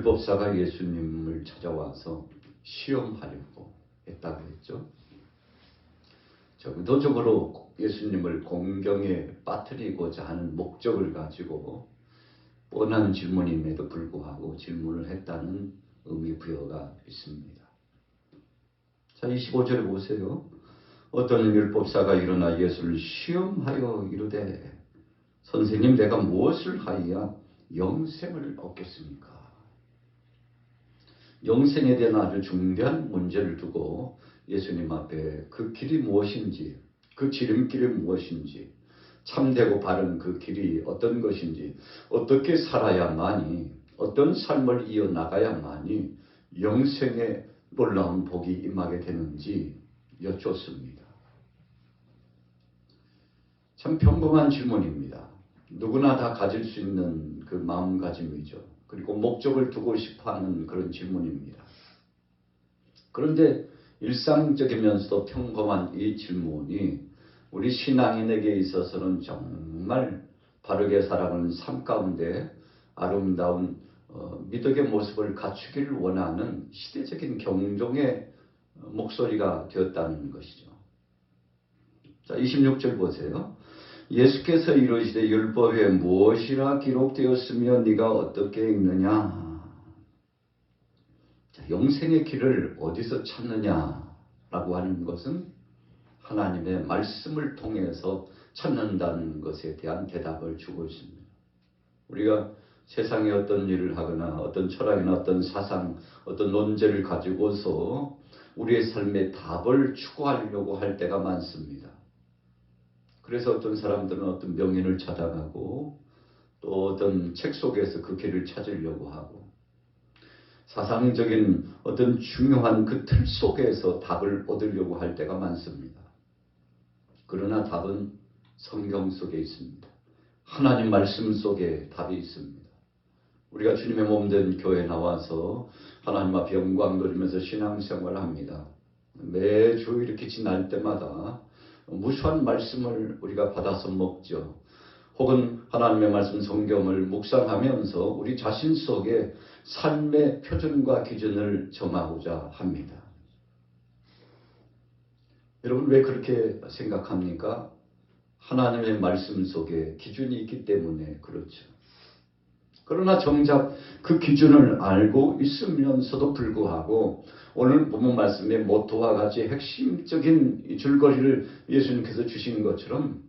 율법사가 예수님을 찾아와서 시험하려고 했다고 했죠. 의도적으로 예수님을 공경에 빠뜨리고자 하는 목적을 가지고 뻔한 질문임에도 불구하고 질문을 했다는 의미 부여가 있습니다. 자, 25절에 보세요. 어떤 율법사가 일어나 예수를 시험하여 이르되 선생님, 내가 무엇을 하여야 영생을 얻겠습니까? 영생에 대한 아주 중대한 문제를 두고 예수님 앞에 그 길이 무엇인지, 그 지름길이 무엇인지, 참되고 바른 그 길이 어떤 것인지, 어떻게 살아야만이, 어떤 삶을 이어나가야만이 영생의 놀라운 복이 임하게 되는지 여쭙습니다. 참 평범한 질문입니다. 누구나 다 가질 수 있는 그 마음가짐이죠. 그리고 목적을 두고 싶어하는 그런 질문입니다. 그런데 일상적이면서도 평범한 이 질문이 우리 신앙인에게 있어서는 정말 바르게 살아가는 삶 가운데 아름다운 미덕의 모습을 갖추기를 원하는 시대적인 경종의 목소리가 되었다는 것이죠. 자, 26절 보세요. 예수께서 이르시되 율법에 무엇이라 기록되었으며 네가 어떻게 읽느냐. 자, 영생의 길을 어디서 찾느냐라고 하는 것은 하나님의 말씀을 통해서 찾는다는 것에 대한 대답을 주고 있습니다. 우리가 세상에 어떤 일을 하거나 어떤 철학이나 어떤 사상, 어떤 논제를 가지고서 우리의 삶의 답을 추구하려고 할 때가 많습니다. 그래서 어떤 사람들은 어떤 명인을 찾아가고 또 어떤 책 속에서 그 길을 찾으려고 하고 사상적인 어떤 중요한 그 틀 속에서 답을 얻으려고 할 때가 많습니다. 그러나 답은 성경 속에 있습니다. 하나님 말씀 속에 답이 있습니다. 우리가 주님의 몸된 교회에 나와서 하나님 앞에 영광 돌리면서 신앙생활을 합니다. 매주 이렇게 지날 때마다 무수한 말씀을 우리가 받아서 먹죠. 혹은 하나님의 말씀 성경을 묵상하면서 우리 자신 속에 삶의 표준과 기준을 정하고자 합니다. 여러분 왜 그렇게 생각합니까? 하나님의 말씀 속에 기준이 있기 때문에 그렇죠. 그러나 정작 그 기준을 알고 있으면서도 불구하고 오늘 본문 말씀의 모토와 같이 핵심적인 줄거리를 예수님께서 주신 것처럼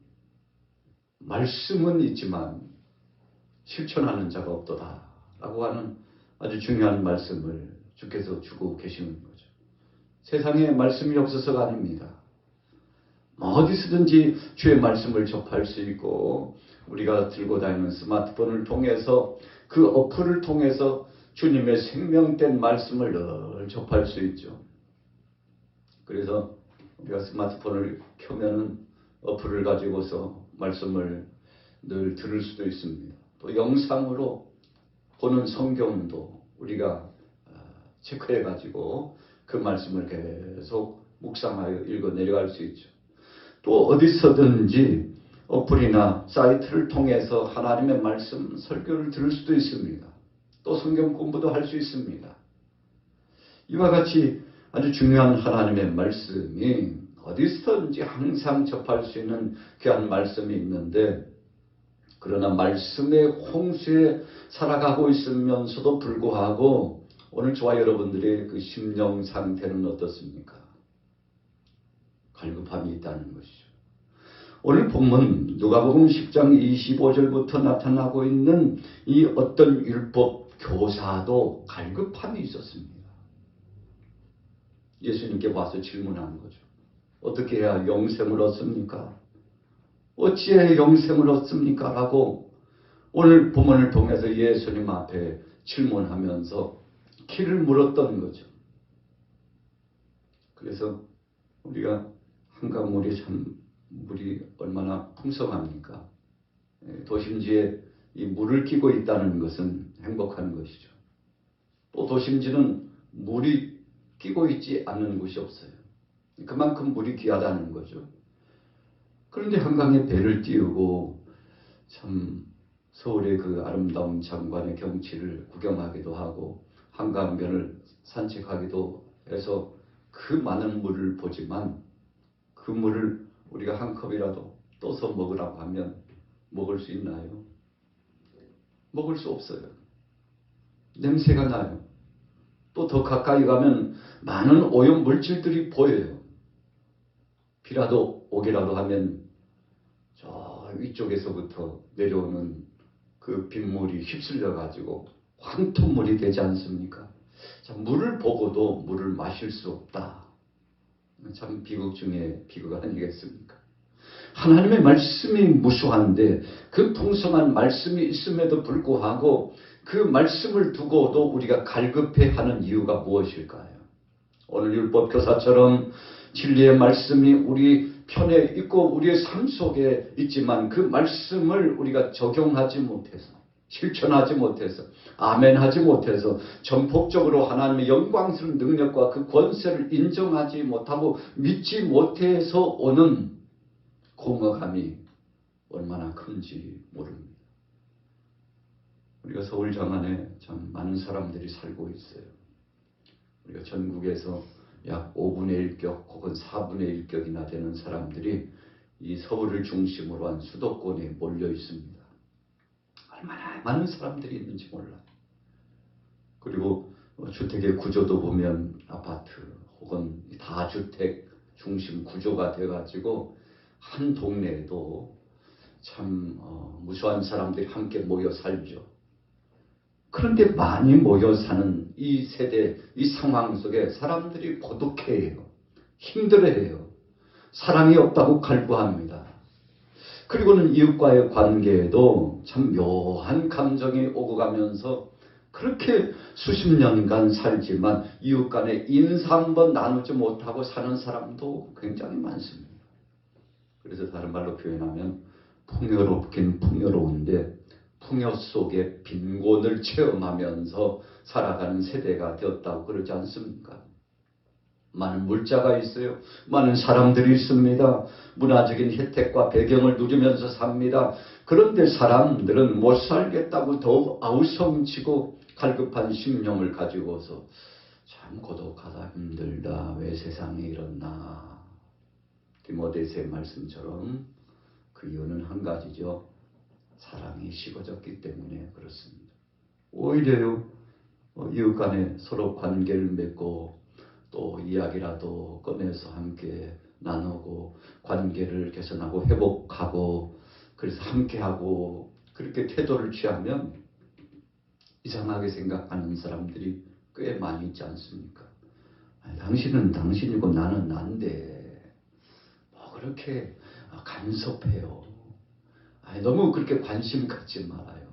말씀은 있지만 실천하는 자가 없도다 라고 하는 아주 중요한 말씀을 주께서 주고 계시는 거죠. 세상에 말씀이 없어서가 아닙니다. 어디서든지 주의 말씀을 접할 수 있고 우리가 들고 다니는 스마트폰을 통해서 그 어플을 통해서 주님의 생명된 말씀을 늘 접할 수 있죠. 그래서 우리가 스마트폰을 켜면은 어플을 가지고서 말씀을 늘 들을 수도 있습니다. 또 영상으로 보는 성경도 우리가 체크해 가지고 그 말씀을 계속 묵상하여 읽어 내려갈 수 있죠. 또 어디서든지 어플이나 사이트를 통해서 하나님의 말씀 설교를 들을 수도 있습니다. 또 성경 공부도 할 수 있습니다. 이와 같이 아주 중요한 하나님의 말씀이 어디서든지 항상 접할 수 있는 귀한 말씀이 있는데 그러나 말씀의 홍수에 살아가고 있으면서도 불구하고 오늘 저와 여러분들의 그 심령 상태는 어떻습니까? 갈급함이 있다는 것이죠. 오늘 본문 누가복음 10장 25절부터 나타나고 있는 이 어떤 율법 교사도 갈급함이 있었습니다. 예수님께 와서 질문한 거죠. 어떻게 해야 영생을 얻습니까? 어찌해 영생을 얻습니까? 라고 오늘 본문을 통해서 예수님 앞에 질문하면서 길을 물었던 거죠. 그래서 우리가 한강물이 참 물이 얼마나 풍성합니까? 도심지에 이 물을 끼고 있다는 것은 행복한 것이죠. 또 도심지는 물이 끼고 있지 않는 곳이 없어요. 그만큼 물이 귀하다는 거죠. 그런데 한강에 배를 띄우고 참 서울의 그 아름다운 장관의 경치를 구경하기도 하고 한강변을 산책하기도 해서 그 많은 물을 보지만 그 물을 우리가 한 컵이라도 떠서 먹으라고 하면 먹을 수 있나요? 먹을 수 없어요. 냄새가 나요. 또 더 가까이 가면 많은 오염 물질들이 보여요. 비라도 오기라도 하면 저 위쪽에서부터 내려오는 그 빗물이 휩쓸려 가지고 황토물이 되지 않습니까? 자, 물을 보고도 물을 마실 수 없다. 참 비극 중에 비극 아니겠습니까? 하나님의 말씀이 무수한데 그 풍성한 말씀이 있음에도 불구하고 그 말씀을 두고도 우리가 갈급해하는 이유가 무엇일까요? 오늘 율법교사처럼 진리의 말씀이 우리 편에 있고 우리의 삶 속에 있지만 그 말씀을 우리가 적용하지 못해서 실천하지 못해서 아멘하지 못해서 전폭적으로 하나님의 영광스러운 능력과 그 권세를 인정하지 못하고 믿지 못해서 오는 공허감이 얼마나 큰지 모릅니다. 우리가 서울 장안에 참 많은 사람들이 살고 있어요. 우리가 전국에서 약 5분의 1격 혹은 4분의 1격이나 되는 사람들이 이 서울을 중심으로 한 수도권에 몰려 있습니다. 얼마나 많은 사람들이 있는지 몰라요. 그리고 주택의 구조도 보면 아파트 혹은 다주택 중심 구조가 돼가지고 한 동네에도 참 무수한 사람들이 함께 모여 살죠. 그런데 많이 모여 사는 이 세대, 이 상황 속에 사람들이 고독해해요. 힘들어해요. 사랑이 없다고 갈구합니다. 그리고는 이웃과의 관계에도 참 묘한 감정이 오고 가면서 그렇게 수십 년간 살지만 이웃 간에 인사 한번 나누지 못하고 사는 사람도 굉장히 많습니다. 그래서 다른 말로 표현하면 풍요롭긴 풍요로운데 풍요 속에 빈곤을 체험하면서 살아가는 세대가 되었다고 그러지 않습니까? 많은 물자가 있어요. 많은 사람들이 있습니다. 문화적인 혜택과 배경을 누리면서 삽니다. 그런데 사람들은 못 살겠다고 더욱 아우성치고 갈급한 심령을 가지고서 참 고독하다 힘들다 왜 세상에 이렇나. 디모데서의 말씀처럼 그 이유는 한 가지죠. 사랑이 식어졌기 때문에 그렇습니다. 오히려 이웃 간에 서로 관계를 맺고 또 이야기라도 꺼내서 함께 나누고 관계를 개선하고 회복하고 그래서 함께하고 그렇게 태도를 취하면 이상하게 생각하는 사람들이 꽤 많이 있지 않습니까? 아니, 당신은 당신이고 나는 난데 뭐 그렇게 간섭해요. 아니, 너무 그렇게 관심 갖지 말아요.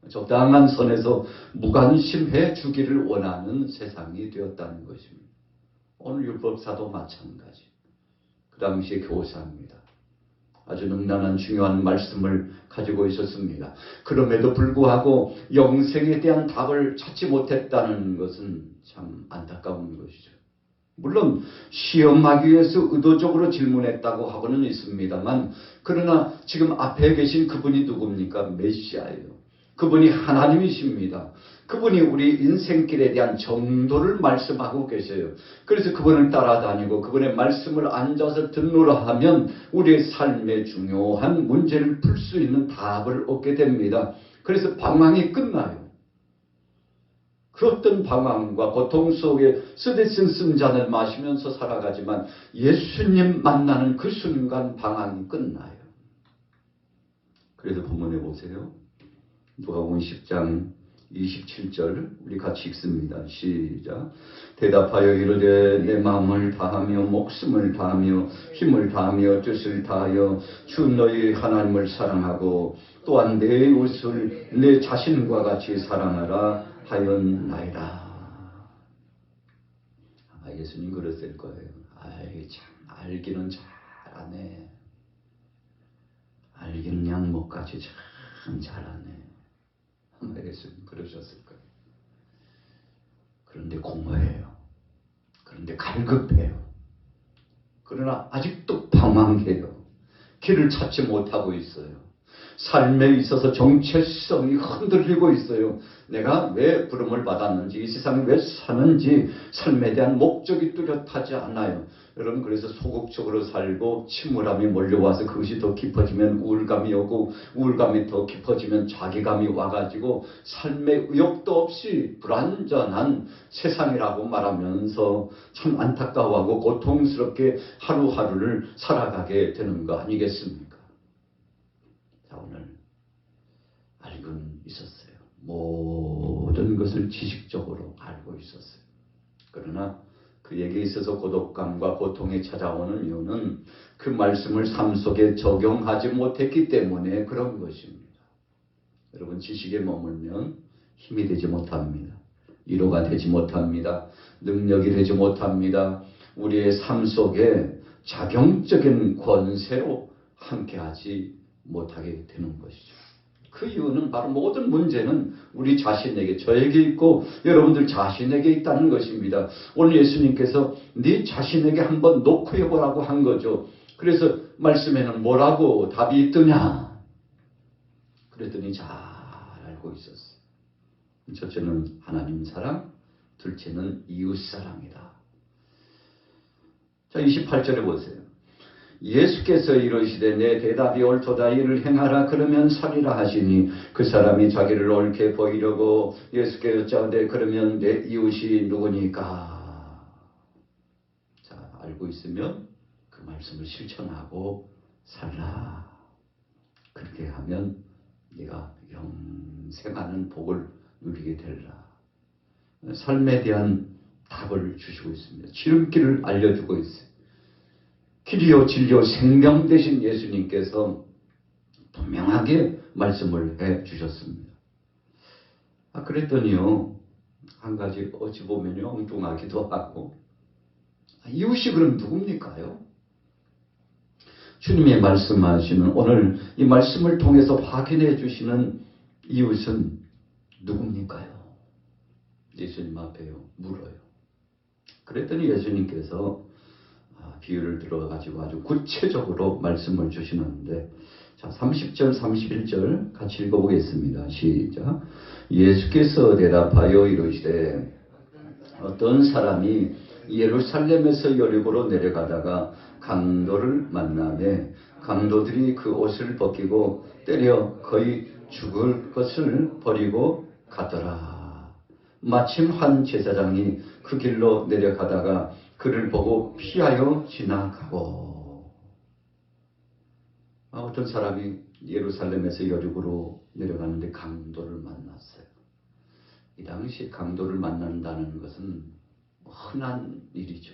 적당한 선에서 무관심해 주기를 원하는 세상이 되었다는 것입니다. 오늘 율법사도 마찬가지. 그 당시의 교사입니다. 아주 능란한 중요한 말씀을 가지고 있었습니다. 그럼에도 불구하고 영생에 대한 답을 찾지 못했다는 것은 참 안타까운 것이죠. 물론 시험하기 위해서 의도적으로 질문했다고 하고는 있습니다만 그러나 지금 앞에 계신 그분이 누굽니까? 메시아예요. 그분이 하나님이십니다. 그분이 우리 인생길에 대한 정도를 말씀하고 계세요. 그래서 그분을 따라다니고 그분의 말씀을 앉아서 듣노라 하면 우리의 삶의 중요한 문제를 풀 수 있는 답을 얻게 됩니다. 그래서 방황이 끝나요. 그 어떤 방황과 고통 속에 쓰디쓴 쓴잔을 마시면서 살아가지만 예수님 만나는 그 순간 방황이 끝나요. 그래서 본문에 보세요. 누가복음 10장 27절 우리 같이 읽습니다. 시작. 대답하여 이르되 내 마음을 다하며 목숨을 다하며 힘을 다하며 뜻을 다하여 주 너희 하나님을 사랑하고 또한 내 이웃을 내 자신과 같이 사랑하라 하였나이다. 아마 예수님 그랬을 거예요. 아이 참 알기는 잘하네. 알기는 양목같이 참 잘하네. 아마 예수님 그러셨을 거예요. 그런데 공허해요. 그런데 갈급해요. 그러나 아직도 방황해요. 길을 찾지 못하고 있어요. 삶에 있어서 정체성이 흔들리고 있어요. 내가 왜 부름을 받았는지, 이 세상에 왜 사는지, 삶에 대한 목적이 뚜렷하지 않아요. 여러분, 그래서 소극적으로 살고 침울함이 몰려와서 그것이 더 깊어지면 우울감이 오고, 우울감이 더 깊어지면 자괴감이 와가지고 삶의 의욕도 없이 불완전한 세상이라고 말하면서 참 안타까워하고 고통스럽게 하루하루를 살아가게 되는 거 아니겠습니까? 자, 오늘 알고는 있었어요. 모든 것을 지식적으로 알고 있었어요. 그러나 그에게 있어서 고독감과 고통이 찾아오는 이유는 그 말씀을 삶 속에 적용하지 못했기 때문에 그런 것입니다. 여러분, 지식에 머물면 힘이 되지 못합니다. 위로가 되지 못합니다. 능력이 되지 못합니다. 우리의 삶 속에 작용적인 권세로 함께하지 못하게 되는 것이죠. 그 이유는 바로 모든 문제는 우리 자신에게, 저에게 있고 여러분들 자신에게 있다는 것입니다. 오늘 예수님께서 네 자신에게 한번 놓고 해보라고 한 거죠. 그래서 말씀에는 뭐라고 답이 있더냐? 그랬더니 잘 알고 있었어요. 첫째는 하나님 사랑, 둘째는 이웃 사랑이다. 자, 28절에 보세요. 예수께서 이르시되 내 대답이 옳도다. 이를 행하라. 그러면 살리라 하시니 그 사람이 자기를 옳게 보이려고 예수께 여짜오되 그러면 내 이웃이 누구니까? 자, 알고 있으면 그 말씀을 실천하고 살라. 그렇게 하면 네가 영생하는 복을 누리게 되리라. 삶에 대한 답을 주시고 있습니다. 지름길을 알려주고 있어요. 길이요 진리요 생명 되신 예수님께서 분명하게 말씀을 해 주셨습니다. 그랬더니요, 한 가지 어찌 보면 엉뚱하기도 하고, 이웃이 그럼 누굽니까요? 주님이 말씀하시는 오늘 이 말씀을 통해서 확인해 주시는 이웃은 누굽니까요? 예수님 앞에요 물어요. 그랬더니 예수님께서 비유를 들어가지고 아주 구체적으로 말씀을 주시는데, 자, 30절 31절 같이 읽어보겠습니다. 시작. 예수께서 대답하여 이르시되 어떤 사람이 예루살렘에서 여리고로 내려가다가 강도를 만나매 강도들이 그 옷을 벗기고 때려 거의 죽을 것을 버리고 가더라. 마침 한 제사장이 그 길로 내려가다가 그를 보고 피하여 지나가고. 어떤 사람이 예루살렘에서 여리고로 내려가는데 강도를 만났어요. 이 당시 강도를 만난다는 것은 흔한 일이죠.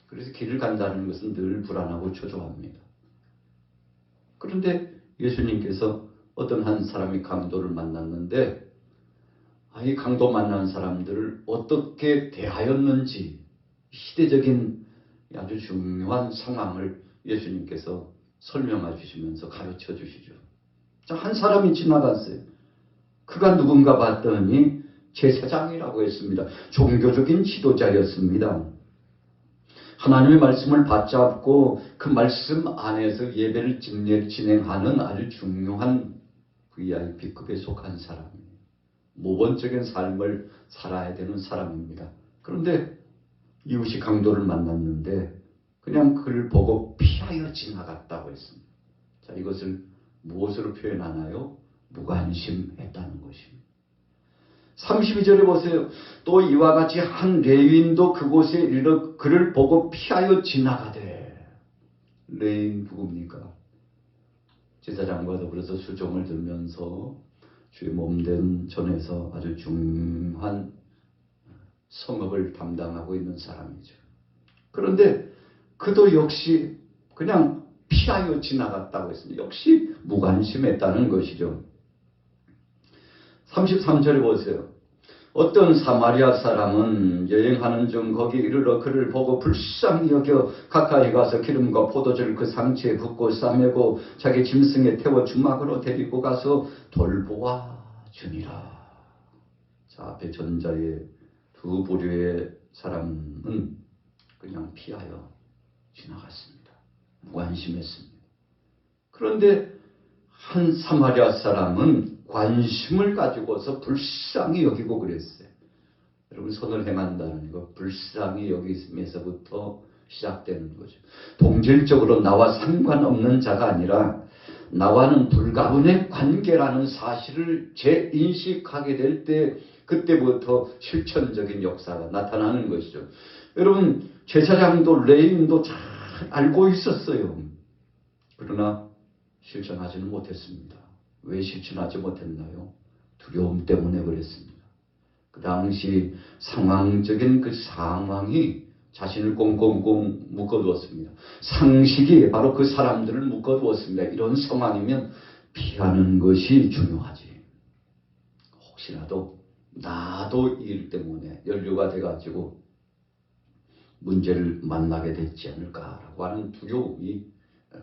그래서 길을 간다는 것은 늘 불안하고 초조합니다. 그런데 예수님께서 어떤 한 사람이 강도를 만났는데, 이 강도 만난 사람들을 어떻게 대하였는지 시대적인 아주 중요한 상황을 예수님께서 설명해 주시면서 가르쳐 주시죠. 자, 한 사람이 지나갔어요. 그가 누군가 봤더니 제사장이라고 했습니다. 종교적인 지도자였습니다. 하나님의 말씀을 받잡고 그 말씀 안에서 예배를 진행하는 아주 중요한 VIP급에 속한 사람입니다. 모범적인 삶을 살아야 되는 사람입니다. 그런데 이웃이 강도를 만났는데 그냥 그를 보고 피하여 지나갔다고 했습니다. 자, 이것을 무엇으로 표현하나요? 무관심했다는 것입니다. 32절에 보세요. 또 이와 같이 한 레위인도 그곳에 이르러 그를 보고 피하여 지나가되. 레위인 누굽니까? 제사장과 더불어서 수종을 들면서 주의 몸된 전에서 아주 중요한 성업을 담당하고 있는 사람이죠. 그런데 그도 역시 그냥 피하여 지나갔다고 했습니다. 역시 무관심했다는 것이죠. 33절에 보세요. 어떤 사마리아 사람은 여행하는 중 거기 이르러 그를 보고 불쌍히 여겨 가까이 가서 기름과 포도주를 그 상체에 붓고 싸매고 자기 짐승에 태워 주막으로 데리고 가서 돌보아 주니라. 자, 앞에 전자의 두 부류의 사람은 그냥 피하여 지나갔습니다. 무관심했습니다. 그런데 한 사마리아 사람은 관심을 가지고서 불쌍히 여기고 그랬어요. 여러분, 선을 행한다는 거 불쌍히 여기면서부터 시작되는 거죠. 본질적으로 나와 상관없는 자가 아니라 나와는 불가분의 관계라는 사실을 재인식하게 될 때 그때부터 실천적인 역사가 나타나는 것이죠. 여러분, 제사장도 레위인도 잘 알고 있었어요. 그러나 실천하지는 못했습니다. 왜 실천하지 못했나요? 두려움 때문에 그랬습니다. 그 당시 상황적인 그 상황이 자신을 꽁꽁꽁 묶어두었습니다. 상식이 바로 그 사람들을 묶어두었습니다. 이런 상황이면 피하는 것이 중요하지. 혹시라도 나도 이 일 때문에 연루가 돼가지고 문제를 만나게 됐지 않을까라고 하는 두려움이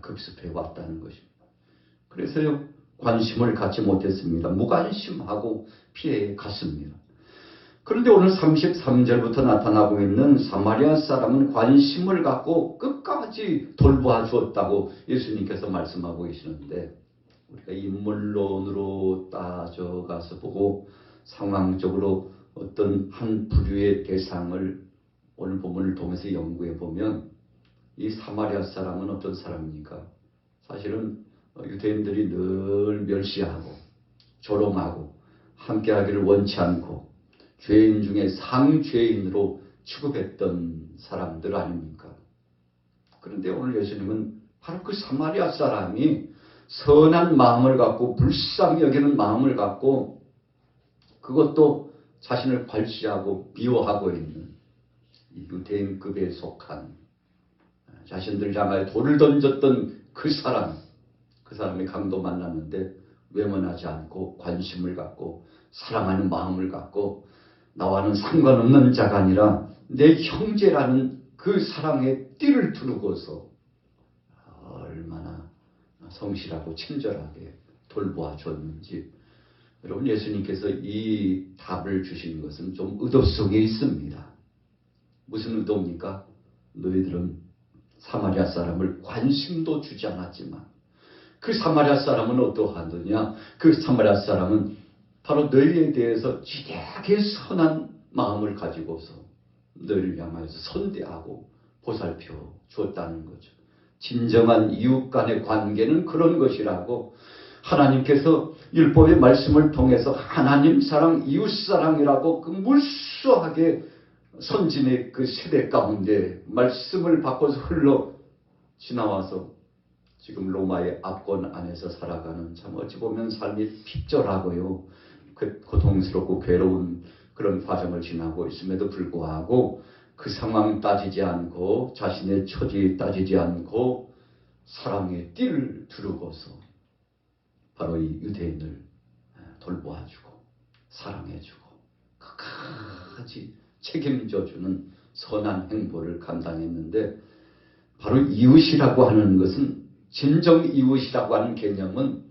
급습해 왔다는 것입니다. 그래서요, 관심을 갖지 못했습니다. 무관심하고 피해 갔습니다. 그런데 오늘 33절부터 나타나고 있는 사마리아 사람은 관심을 갖고 끝까지 돌보아 주었다고 예수님께서 말씀하고 계시는데, 우리가 인물론으로 따져가서 보고 상황적으로 어떤 한 부류의 대상을 오늘 본문을 통해서 연구해 보면 이 사마리아 사람은 어떤 사람입니까? 사실은 유대인들이 늘 멸시하고 조롱하고 함께하기를 원치 않고 죄인 중에 상죄인으로 취급했던 사람들 아닙니까? 그런데 오늘 예수님은 바로 그 사마리아 사람이 선한 마음을 갖고 불쌍히 여기는 마음을 갖고 그것도 자신을 괄시하고 미워하고 있는 유대인급에 속한 자신들 향하여 돌을 던졌던 그 사람의 강도 만났는데 외면하지 않고 관심을 갖고 사랑하는 마음을 갖고 나와는 상관없는 자가 아니라 내 형제라는 그 사랑의 띠를 두르고서 얼마나 성실하고 친절하게 돌보아 줬는지, 여러분, 예수님께서 이 답을 주신 것은 좀 의도성이 있습니다. 무슨 의도입니까? 너희들은 사마리아 사람을 관심도 주지 않았지만 그 사마리아 사람은 어떠하느냐? 그 사마리아 사람은 바로 너희에 대해서 지대하게 선한 마음을 가지고서 너희를 향하여서 선대하고 보살펴 주었다는 거죠. 진정한 이웃 간의 관계는 그런 것이라고 하나님께서 율법의 말씀을 통해서 하나님 사랑, 이웃 사랑이라고 그 무수하게 선진의 그 세대 가운데 말씀을 바꿔서 흘러 지나와서 지금 로마의 압권 안에서 살아가는, 참 어찌 보면 삶이 핍절하고요, 고통스럽고 괴로운 그런 과정을 지나고 있음에도 불구하고 그 상황 따지지 않고 자신의 처지 따지지 않고 사랑의 띠를 두르고서 바로 이 유대인을 돌보아주고 사랑해주고 끝까지 책임져주는 선한 행보를 감당했는데, 바로 이웃이라고 하는 것은, 진정 이웃이라고 하는 개념은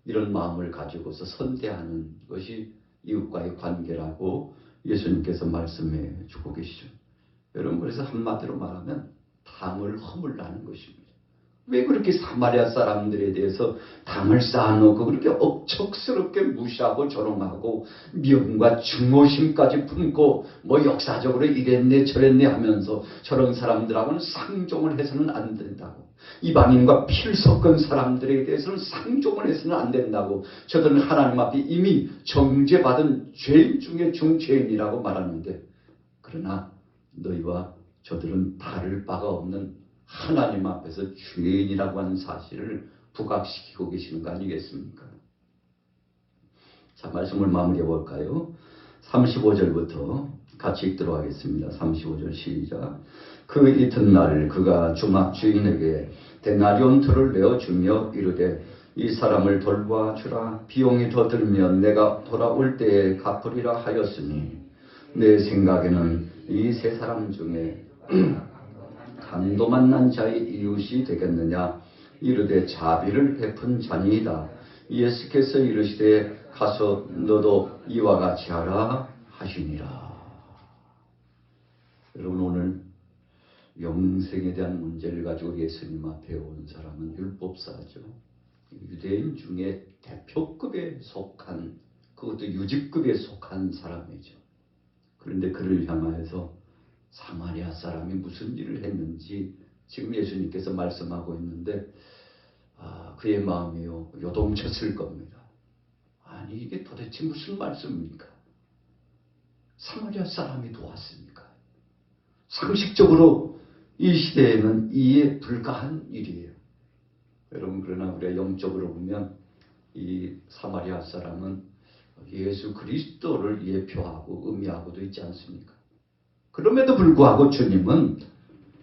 이런 마음을 가지고서 선대하는 것이 이웃과의 관계라고 예수님께서 말씀해 주고 계시죠. 여러분, 그래서 한마디로 말하면 담을 허물라는 것입니다. 왜 그렇게 사마리아 사람들에 대해서 담을 쌓아놓고 그렇게 억척스럽게 무시하고 조롱하고 미움과 증오심까지 품고 뭐 역사적으로 이랬네 저랬네 하면서 저런 사람들하고는 상종을 해서는 안 된다고, 이방인과 피를 섞은 사람들에 대해서는 상종을 해서는 안 된다고, 저들은 하나님 앞에 이미 정죄받은 죄인 중에 중죄인이라고 말하는데, 그러나 너희와 저들은 다를 바가 없는 하나님 앞에서 죄인이라고 하는 사실을 부각시키고 계시는 거 아니겠습니까? 자, 말씀을 마무리해 볼까요? 35절부터 같이 읽도록 하겠습니다. 35절 시작. 그 이튿날 그가 주막 주인에게 데나리온 둘을 내어주며 이르되 이 사람을 돌보아 주라. 비용이 더 들면 내가 돌아올 때에 갚으리라 하였으니 내 생각에는 이 세 사람 중에 강도 만난 자의 이웃이 되겠느냐. 이르되 자비를 베푼 자니이다. 예수께서 이르시되 가서 너도 이와 같이 하라 하시니라. 여러분, 오늘 영생에 대한 문제를 가지고 예수님 앞에 온 사람은 율법사죠. 유대인 중에 대표급에 속한, 그것도 유직급에 속한 사람이죠. 그런데 그를 향하여서 사마리아 사람이 무슨 일을 했는지 지금 예수님께서 말씀하고 있는데 그의 마음이요 요동쳤을 겁니다. 아니 이게 도대체 무슨 말씀입니까? 사마리아 사람이 도왔습니까? 상식적으로 이 시대에는 이해 불가한 일이에요. 여러분 그러나 우리가 영적으로 보면 이 사마리아 사람은 예수 그리스도를 예표하고 의미하고도 있지 않습니까? 그럼에도 불구하고 주님은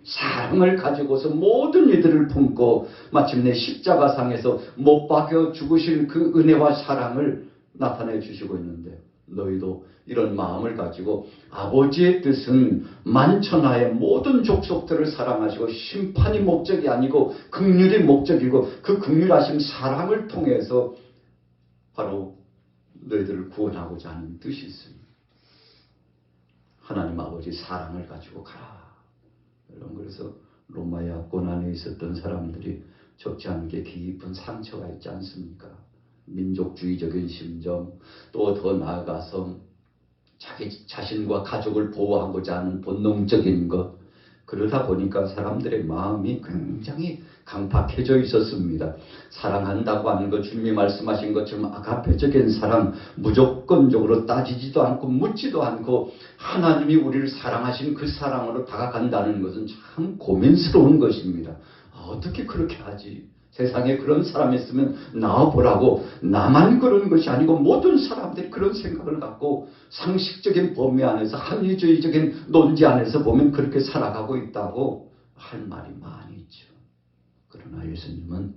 사랑을 가지고서 모든 이들을 품고 마침내 십자가상에서 못 박혀 죽으신 그 은혜와 사랑을 나타내 주시고 있는데 너희도 이런 마음을 가지고 아버지의 뜻은 만천하의 모든 족속들을 사랑하시고 심판이 목적이 아니고 긍휼이 목적이고 그 긍휼하심 사랑을 통해서 바로 너희들을 구원하고자 하는 뜻이 있습니다. 하나님 아버지 사랑을 가지고 가라. 여러분 그래서 로마의 압권 안에 있었던 사람들이 적지 않게 깊은 상처가 있지 않습니까? 민족주의적인 심정, 또 더 나아가서 자기 자신과 가족을 보호하고자 하는 본능적인 것, 그러다 보니까 사람들의 마음이 굉장히 강팍해져 있었습니다. 사랑한다고 하는 것, 주님이 말씀하신 것처럼 아가페적인 사랑, 무조건적으로 따지지도 않고 묻지도 않고 하나님이 우리를 사랑하신 그 사랑으로 다가간다는 것은 참 고민스러운 것입니다. 어떻게 그렇게 하지? 세상에 그런 사람이 있으면 나와보라고. 나만 그런 것이 아니고 모든 사람들이 그런 생각을 갖고 상식적인 범위 안에서 합리주의적인 논지 안에서 보면 그렇게 살아가고 있다고 할 말이 많이 있죠. 그러나 예수님은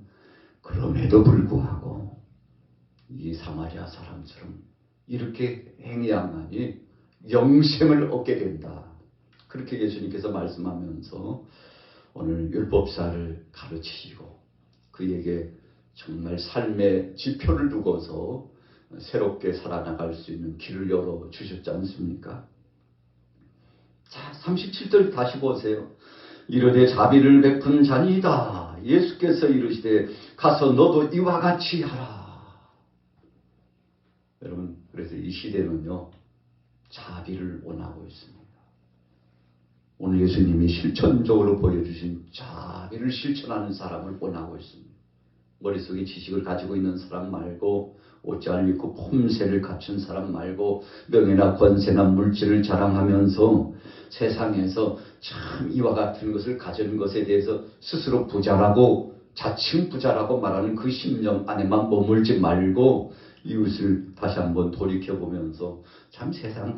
그럼에도 불구하고 이 사마리아 사람처럼 이렇게 행해야만이 영생을 얻게 된다. 그렇게 예수님께서 말씀하면서 오늘 율법사를 가르치시고 그에게 정말 삶의 지표를 두고서 새롭게 살아나갈 수 있는 길을 열어주셨지 않습니까? 자, 37절 다시 보세요. 이르되 자비를 베푼 자니이다. 예수께서 이르시되 가서 너도 이와 같이 하라. 여러분 그래서 이 시대는요 자비를 원하고 있습니다. 오늘 예수님이 실천적으로 보여주신 자비를 실천하는 사람을 원하고 있습니다. 머릿속에 지식을 가지고 있는 사람 말고 옷 잘 입고 폼새를 갖춘 사람 말고 명예나 권세나 물질을 자랑하면서 세상에서 참 이와 같은 것을 가진 것에 대해서 스스로 부자라고 자칭 부자라고 말하는 그 심령 안에만 머물지 말고 이웃을 다시 한번 돌이켜보면서 참 세상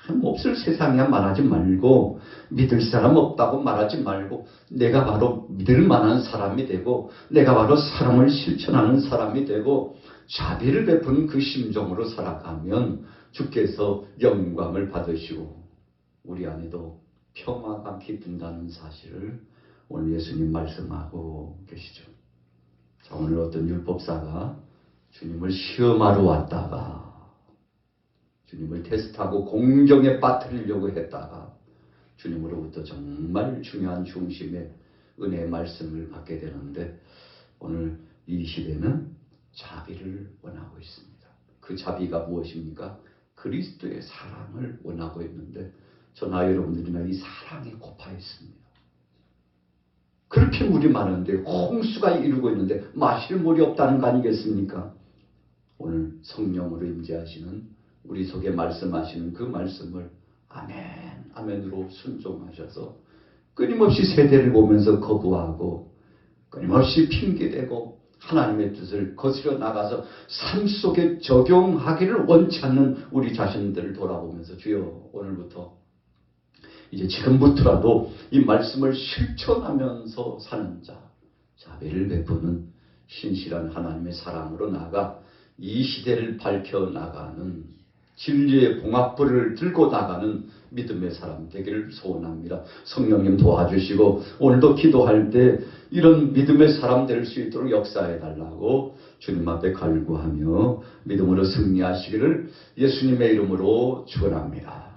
참 없을 세상이야 말하지 말고 믿을 사람 없다고 말하지 말고 내가 바로 믿을 만한 사람이 되고 내가 바로 사랑을 실천하는 사람이 되고 자비를 베푸는 그 심정으로 살아가면 주께서 영광을 받으시고 우리 안에도 평화가 깃든다는 사실을 오늘 예수님 말씀하고 계시죠. 자, 오늘 어떤 율법사가 주님을 시험하러 왔다가 주님을 테스트하고 공경에 빠뜨리려고 했다가 주님으로부터 정말 중요한 중심의 은혜의 말씀을 받게 되는데 오늘 이 시대는 자비를 원하고 있습니다. 그 자비가 무엇입니까? 그리스도의 사랑을 원하고 있는데 저나 여러분들이나 이 사랑에 고파 있습니다. 그렇게 물이 많은데 홍수가 이루고 있는데 마실 물이 없다는 거 아니겠습니까? 오늘 성령으로 임재하시는 우리 속에 말씀하시는 그 말씀을 아멘, 아멘으로 순종하셔서 끊임없이 세대를 보면서 거부하고 끊임없이 핑계대고 하나님의 뜻을 거스려 나가서 삶 속에 적용하기를 원치 않는 우리 자신들을 돌아보면서 주여 오늘부터 이제 지금부터라도 이 말씀을 실천하면서 사는 자, 자비를 베푸는 신실한 하나님의 사랑으로 나아가 이 시대를 밝혀나가는 진리의 봉합불을 들고 나가는 믿음의 사람 되기를 소원합니다. 성령님 도와주시고 오늘도 기도할 때 이런 믿음의 사람 될 수 있도록 역사해달라고 주님 앞에 간구하며 믿음으로 승리하시기를 예수님의 이름으로 축원합니다.